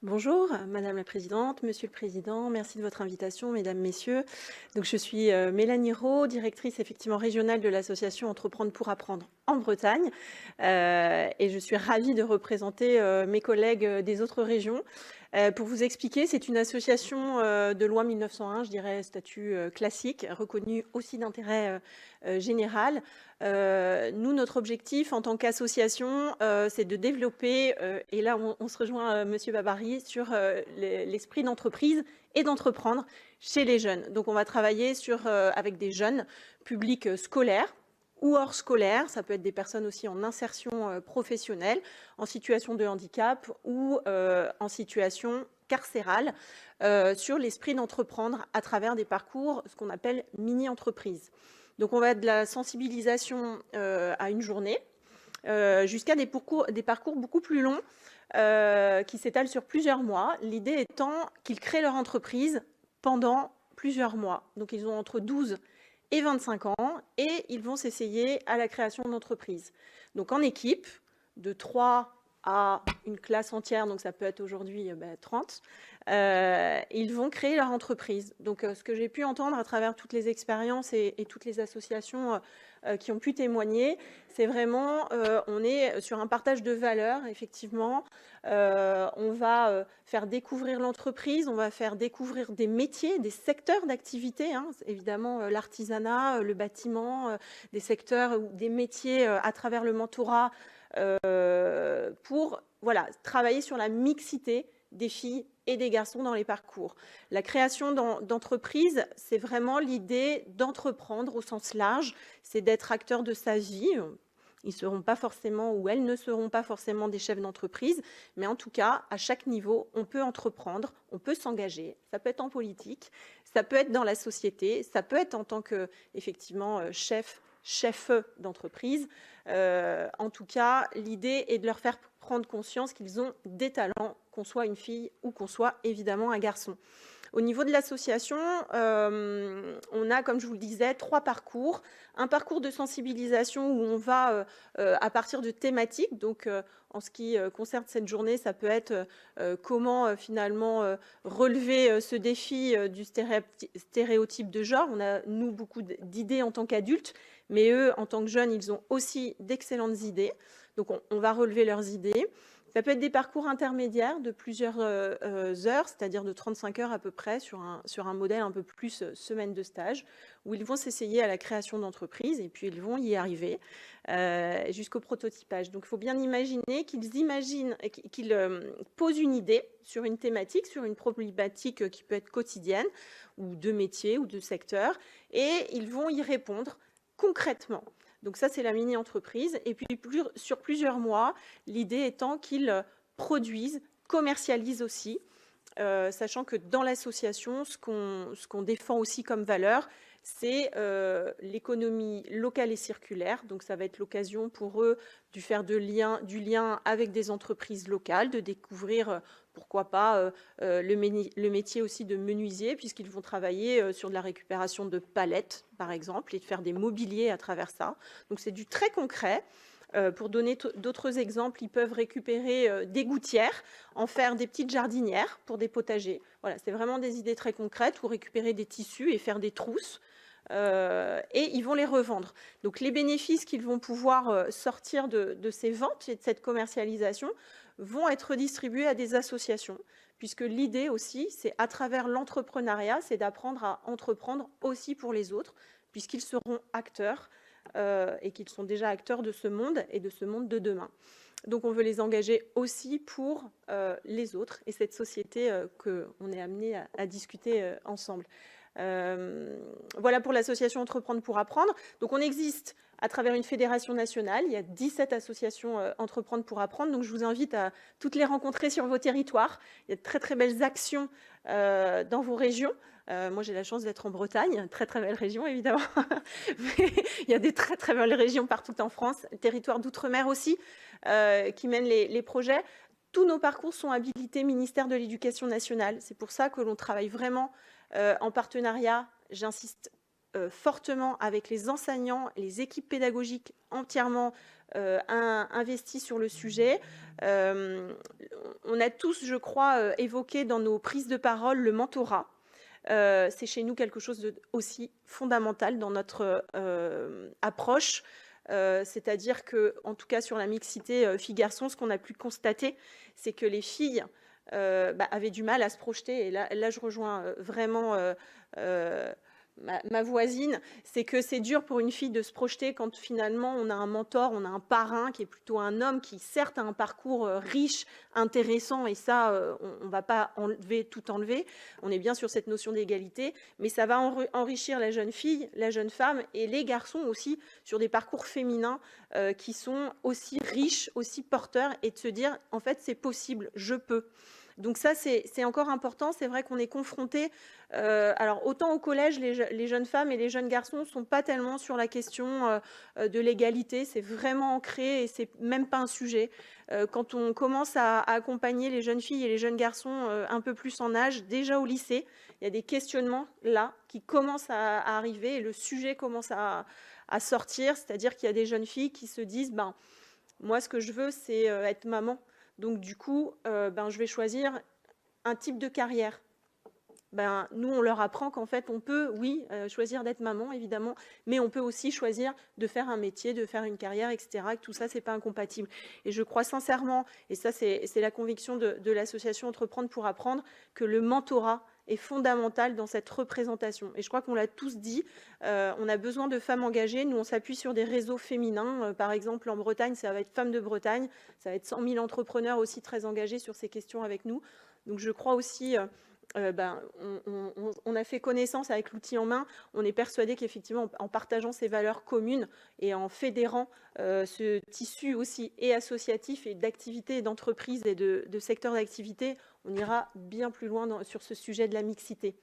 Bonjour, Madame la Présidente, Monsieur le Président, merci de votre invitation, Mesdames, Messieurs. Donc, je suis Mélanie Rault, directrice effectivement régionale de l'association Entreprendre pour apprendre en Bretagne, et je suis ravie de représenter mes collègues des autres régions. Pour vous expliquer, c'est une association de loi 1901, je dirais statut classique, reconnue aussi d'intérêt général. Nous, notre objectif en tant qu'association, c'est de développer, et là on se rejoint Monsieur Babary, sur l'esprit d'entreprise et d'entreprendre chez les jeunes. Donc on va travailler avec des jeunes publics scolaires ou hors scolaire, ça peut être des personnes aussi en insertion professionnelle, en situation de handicap ou en situation carcérale, sur l'esprit d'entreprendre à travers des parcours, ce qu'on appelle mini-entreprises. Donc on va de la sensibilisation à une journée, jusqu'à des parcours beaucoup plus longs qui s'étalent sur plusieurs mois. L'idée étant qu'ils créent leur entreprise pendant plusieurs mois. Donc ils ont entre 12 et 25 ans et ils vont s'essayer à la création d'entreprise. Donc en équipe, de 3 à une classe entière, donc ça peut être aujourd'hui 30, ils vont créer leur entreprise. Donc ce que j'ai pu entendre à travers toutes les expériences et toutes les associations qui ont pu témoigner, c'est vraiment, on est sur un partage de valeurs, effectivement. On va faire découvrir l'entreprise, on va faire découvrir des métiers, des secteurs d'activité, hein, évidemment l'artisanat, le bâtiment, des secteurs ou des métiers à travers le mentorat, pour travailler sur la mixité des filles et des garçons dans les parcours. La création d'entreprises, c'est vraiment l'idée d'entreprendre au sens large, c'est d'être acteur de sa vie. Ils ne seront pas forcément, ou elles ne seront pas forcément des chefs d'entreprise, mais en tout cas, à chaque niveau, on peut entreprendre, on peut s'engager. Ça peut être en politique, ça peut être dans la société, ça peut être en tant que, effectivement, chef d'entreprise. En tout cas, l'idée est de leur faire prendre conscience qu'ils ont des talents, qu'on soit une fille ou qu'on soit évidemment un garçon. Au niveau de l'association, on a, comme je vous le disais, 3 parcours. Un parcours de sensibilisation où on va, à partir de thématiques, donc en ce qui concerne cette journée, ça peut être comment finalement relever ce défi du stéréotype de genre. On a, nous, beaucoup d'idées en tant qu'adultes, mais eux, en tant que jeunes, ils ont aussi d'excellentes idées. Donc on va relever leurs idées. Ça peut être des parcours intermédiaires de plusieurs heures, c'est-à-dire de 35 heures à peu près, sur un modèle un peu plus semaine de stage, où ils vont s'essayer à la création d'entreprises et puis ils vont y arriver jusqu'au prototypage. Donc il faut bien imaginer qu'ils posent une idée sur une thématique, sur une problématique qui peut être quotidienne, ou de métier, ou de secteur, et ils vont y répondre concrètement. Donc ça, c'est la mini-entreprise. Et puis, sur plusieurs mois, l'idée étant qu'ils produisent, commercialisent aussi, sachant que dans l'association, ce qu'on défend aussi comme valeur, c'est l'économie locale et circulaire. Donc ça va être l'occasion pour eux de faire du lien avec des entreprises locales, de découvrir, pourquoi pas, le métier aussi de menuisier, puisqu'ils vont travailler sur de la récupération de palettes, par exemple, et de faire des mobiliers à travers ça. Donc c'est du très concret. Pour donner d'autres exemples, ils peuvent récupérer des gouttières, en faire des petites jardinières pour des potagers. Voilà, c'est vraiment des idées très concrètes, ou récupérer des tissus et faire des trousses. Et ils vont les revendre. Donc les bénéfices qu'ils vont pouvoir sortir de ces ventes et de cette commercialisation vont être distribués à des associations, puisque l'idée aussi, c'est à travers l'entrepreneuriat, c'est d'apprendre à entreprendre aussi pour les autres, puisqu'ils seront acteurs et qu'ils sont déjà acteurs de ce monde et de ce monde de demain. Donc on veut les engager aussi pour les autres et cette société qu'on est amené à discuter ensemble. Voilà pour l'association Entreprendre pour apprendre. Donc on existe à travers une fédération nationale. Il y a 17 associations Entreprendre pour apprendre. Donc je vous invite à toutes les rencontrer sur vos territoires. Il y a de très très belles actions dans vos régions. Moi j'ai la chance d'être en Bretagne, très très belle région évidemment. Mais il y a des très très belles régions partout en France, territoire d'outre-mer aussi, qui mènent les projets. Tous nos parcours sont habilités ministère de l'Éducation nationale. C'est pour ça que l'on travaille vraiment en partenariat, j'insiste fortement, avec les enseignants, les équipes pédagogiques entièrement investi sur le sujet. On a tous, je crois, évoqué dans nos prises de parole le mentorat. C'est chez nous quelque chose de aussi fondamental dans notre approche. C'est-à-dire que, en tout cas sur la mixité filles-garçons, ce qu'on a pu constater, c'est que les filles avaient du mal à se projeter. Et là je rejoins vraiment ma voisine, c'est que c'est dur pour une fille de se projeter quand finalement on a un mentor, on a un parrain qui est plutôt un homme qui certes a un parcours riche, intéressant, et ça on ne va pas tout enlever, on est bien sur cette notion d'égalité, mais ça va enrichir la jeune fille, la jeune femme et les garçons aussi sur des parcours féminins qui sont aussi riches, aussi porteurs, et de se dire en fait c'est possible, je peux. Donc ça, c'est encore important. C'est vrai qu'on est confronté, alors autant au collège, les jeunes femmes et les jeunes garçons ne sont pas tellement sur la question de l'égalité. C'est vraiment ancré et c'est même pas un sujet. Quand on commence à accompagner les jeunes filles et les jeunes garçons un peu plus en âge, déjà au lycée, il y a des questionnements là qui commencent à arriver et le sujet commence à sortir. C'est-à-dire qu'il y a des jeunes filles qui se disent, moi ce que je veux, c'est être maman. Donc du coup, je vais choisir un type de carrière. Nous, on leur apprend qu'en fait, on peut, oui, choisir d'être maman, évidemment, mais on peut aussi choisir de faire un métier, de faire une carrière, etc. Que tout ça, c'est pas incompatible. Et je crois sincèrement, et ça, c'est la conviction de l'association Entreprendre pour apprendre, que le mentorat est fondamental dans cette représentation. Et je crois qu'on l'a tous dit, on a besoin de femmes engagées. Nous, on s'appuie sur des réseaux féminins. Par exemple, en Bretagne, ça va être Femmes de Bretagne. Ça va être 100 000 entrepreneurs aussi très engagés sur ces questions avec nous. Donc, je crois aussi... on a fait connaissance avec l'outil en main. On est persuadé qu'effectivement, en partageant ces valeurs communes et en fédérant ce tissu aussi et associatif et d'activités et d'entreprises et de secteurs d'activité, on ira bien plus loin sur ce sujet de la mixité.